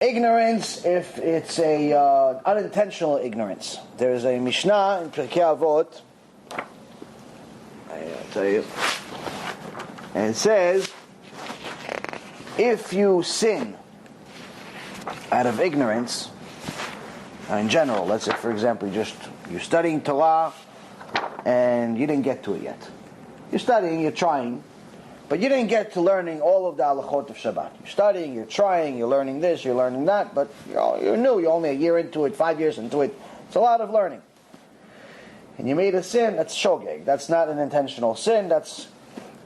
Ignorance, if it's a unintentional ignorance. There's a Mishnah in Pirkei Avot, I'll tell you, and it says, if you sin out of ignorance, in general, let's say for example, you're studying Torah and you didn't get to it yet. You're studying, you're trying, but you didn't get to learning all of the halachot of Shabbat. You're studying, you're trying, you're learning this, you're learning that, but you're new, you're only a year into it, 5 years into it. It's a lot of learning. And you made a sin, that's shogeg. That's not an intentional sin, that's,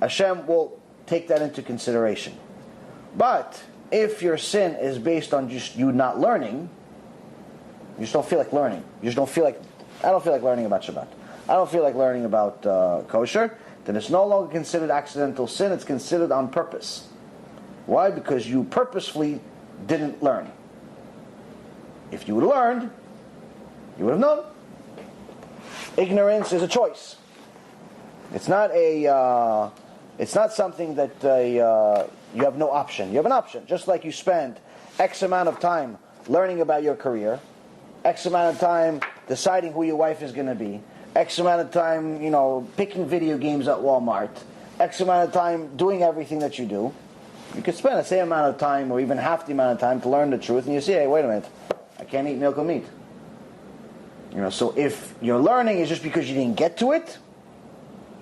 Hashem will take that into consideration. But if your sin is based on just you not learning, you just don't feel like learning. You just don't feel like, I don't feel like learning about Shabbat. I don't feel like learning about kosher. Then it's no longer considered accidental sin, it's considered on purpose. Why? Because you purposefully didn't learn. If you would have learned, you would have known. Ignorance is a choice. It's not something that you have no option. You have an option. Just like you spend X amount of time learning about your career, X amount of time deciding who your wife is going to be, X amount of time, picking video games at Walmart, X amount of time doing everything that you do. You could spend the same amount of time or even half the amount of time to learn the truth, and you say, hey, wait a minute, I can't eat milk or meat. So if your learning is just because you didn't get to it,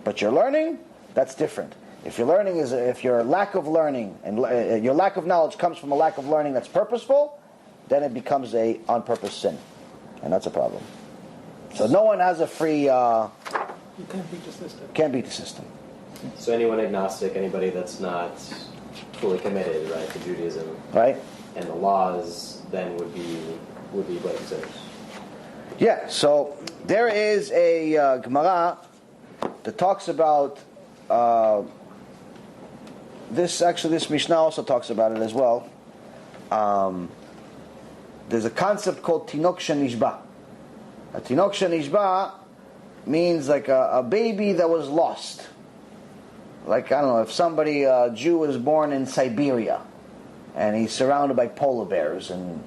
but you're learning, that's different. If your learning is, if your lack of learning and your lack of knowledge comes from a lack of learning that's purposeful, then it becomes a on-purpose sin, and that's a problem. So no one has a free. You can't beat the system. Can't beat the system. So anyone agnostic, anybody that's not fully committed, right, to Judaism, right, and the laws, then would be what sinners. Yeah. So there is a Gemara that talks about this. Actually, this Mishnah also talks about it as well. There's a concept called Tinok Shenishba. A Tinok Shenishba means like a baby that was lost. Like, I don't know, if somebody, a Jew was born in Siberia and he's surrounded by polar bears and,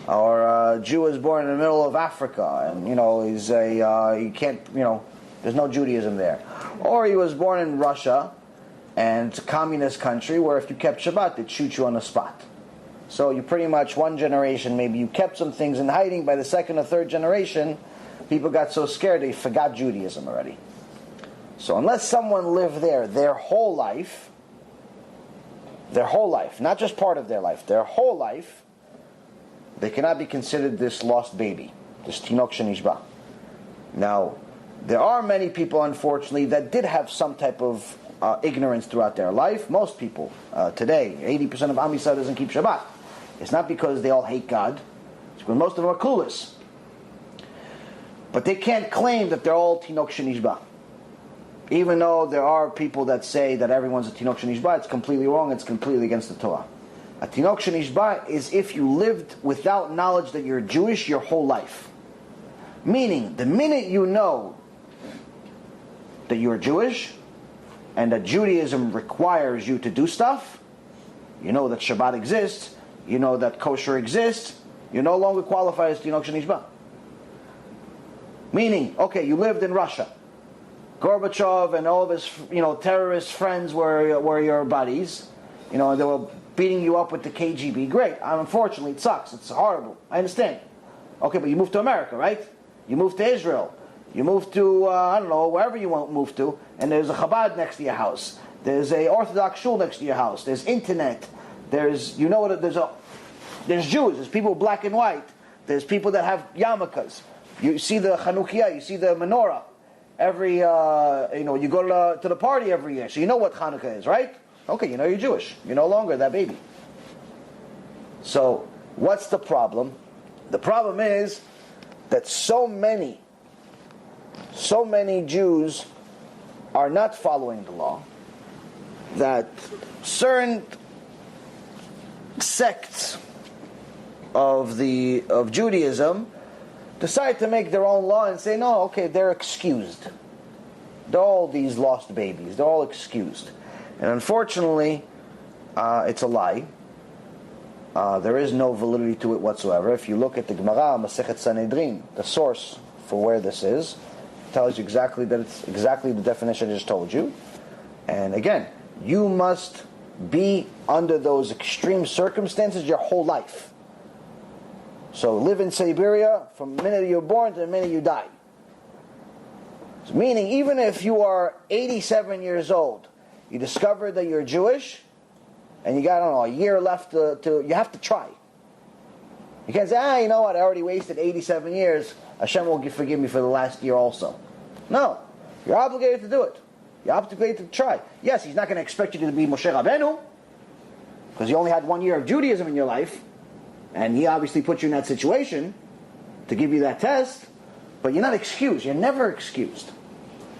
or a Jew was born in the middle of Africa and, he's he can't, there's no Judaism there. Or he was born in Russia and it's a communist country where if you kept Shabbat, they'd shoot you on the spot. So you pretty much, one generation, maybe you kept some things in hiding. By the second or third generation, people got so scared they forgot Judaism already. So unless someone lived there their whole life, not just part of their life, their whole life, they cannot be considered this lost baby, this Tinok Shenishba. Now, there are many people, unfortunately, that did have some type of ignorance throughout their life. Most people today, 80% of Am Yisrael doesn't keep Shabbat. It's not because they all hate God. It's because most of them are clueless. But they can't claim that they're all Tinok Shenishba. Even though there are people that say that everyone's a Tinok Shenishba, it's completely wrong. It's completely against the Torah. A Tinok Shenishba is if you lived without knowledge that you're Jewish your whole life. Meaning, the minute you know that you're Jewish, and that Judaism requires you to do stuff, you know that Shabbat exists, you know that kosher exists, you no longer qualify as Tinok Shenishba. Meaning, okay, you lived in Russia. Gorbachev and all of his, terrorist friends were your buddies. They were beating you up with the KGB. Great. Unfortunately, it sucks. It's horrible. I understand. Okay, but you moved to America, right? You moved to Israel. You move to, I don't know, wherever you want to move to, and there's a Chabad next to your house. There's a Orthodox shul next to your house. There's internet. There's Jews. There's people black and white. There's people that have yarmulkes. You see the Chanukiah. You see the menorah. Every, you go to the party every year, so you know what Hanukkah is, right? Okay, you're Jewish. You're no longer that baby. So, what's the problem? The problem is that so many Jews are not following the law, that certain sects of Judaism decide to make their own law and say, no, okay, they're excused. They're all these lost babies. They're all excused. And unfortunately, it's a lie. there is no validity to it whatsoever. If you look at the Gemara, Masechet Sanhedrin, the source for where this is, tells you exactly that it's exactly the definition I just told you. And again, you must be under those extreme circumstances your whole life. So live in Siberia from the minute you're born to the minute you die. So meaning, even if you are 87 years old, you discover that you're Jewish, and you got, I don't know, a year left to you have to try. You can't say, you know what, I already wasted 87 years, Hashem will forgive me for the last year also. No, you're obligated to do it. You're obligated to try. Yes, he's not going to expect you to be Moshe Rabbeinu, because you only had 1 year of Judaism in your life, and he obviously put you in that situation to give you that test, but you're not excused. You're never excused.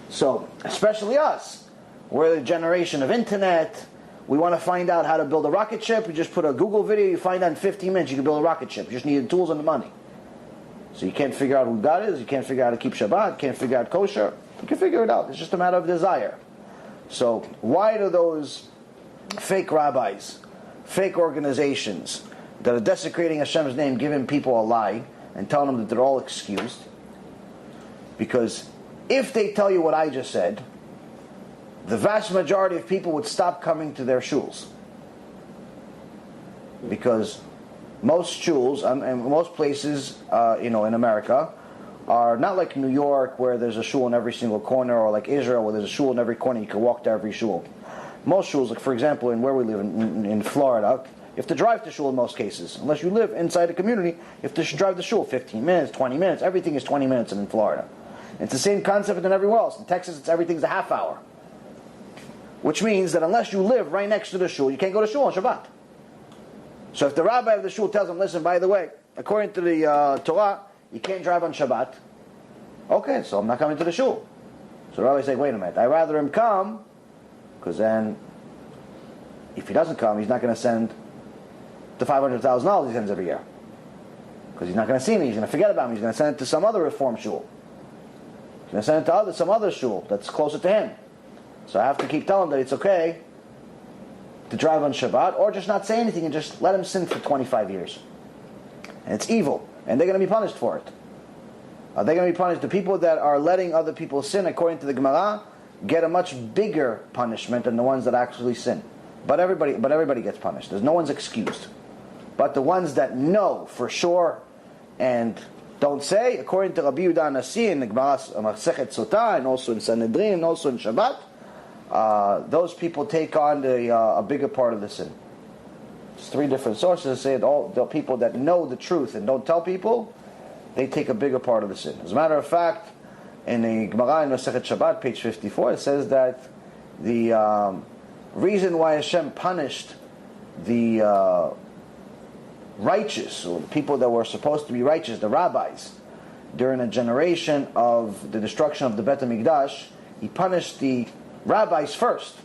So, especially us, we're the generation of internet. We want to find out how to build a rocket ship. You just put a Google video, you find out in 15 minutes you can build a rocket ship. You just need the tools and the money. So you can't figure out who God is, you can't figure out how to keep Shabbat, you can't figure out kosher. You can figure it out. It's just a matter of desire. So why do those fake rabbis, fake organizations that are desecrating Hashem's name, giving people a lie and telling them that they're all excused? Because if they tell you what I just said, the vast majority of people would stop coming to their shuls. Because most shuls and most places, in America, are not like New York where there's a shul in every single corner, or like Israel where there's a shul in every corner, you can walk to every shul. Most shuls, like for example in where we live in Florida, you have to drive to shul in most cases. Unless you live inside a community, you have to drive to shul 15 minutes, 20 minutes. Everything is 20 minutes in Florida. It's the same concept than everywhere else. In Texas, everything's a half hour. Which means that unless you live right next to the shul, you can't go to shul on Shabbat. So if the rabbi of the shul tells them, listen, by the way, according to the Torah, you can't drive on Shabbat. Okay, so I'm not coming to the shul. So the rabbi says, wait a minute, I'd rather him come, because then, if he doesn't come, he's not going to send the $500,000 he sends every year. Because he's not going to see me, he's going to forget about me, he's going to send it to some other Reform shul. He's going to send it to some other shul that's closer to him. So I have to keep telling him that it's okay to drive on Shabbat, or just not say anything and just let him sin for 25 years. And it's evil, and they're going to be punished for it. Are they going to be punished? The people that are letting other people sin, according to the Gemara, get a much bigger punishment than the ones that actually sin. But everybody gets punished. No one's excused. But the ones that know for sure and don't say, according to Rabbi Yehuda Nasi in the Gemara Masechet Sotah, and also in Sanhedrin, and also in Shabbat, those people take on a bigger part of the sin. It's three different sources say that all the people that know the truth and don't tell people, they take a bigger part of the sin. As a matter of fact, in the Gemara in Masechet Shabbat, page 54, it says that the reason why Hashem punished the righteous, or the people that were supposed to be righteous, the rabbis, during a generation of the destruction of the Beit HaMikdash, he punished the rabbis first.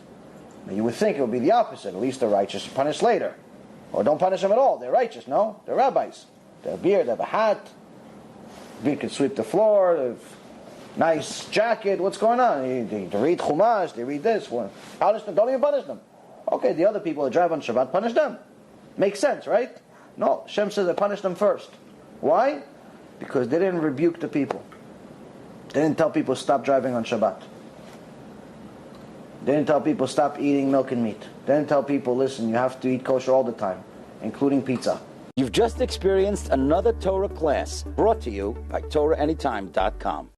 Now you would think it would be the opposite. At least the righteous are punished later. Or don't punish them at all. They're righteous. No, they're rabbis. They have a beard, they have a hat. They can sweep the floor, they have a nice jacket. What's going on? They read Chumash, they read this. Punish them. Don't even punish them. Okay, the other people that drive on Shabbat, punish them. Makes sense, right? No, Hashem says I punish them first. Why? Because they didn't rebuke the people. They didn't tell people stop driving on Shabbat. They didn't tell people stop eating milk and meat. They didn't tell people, listen, you have to eat kosher all the time, including pizza. You've just experienced another Torah class brought to you by Torahanytime.com.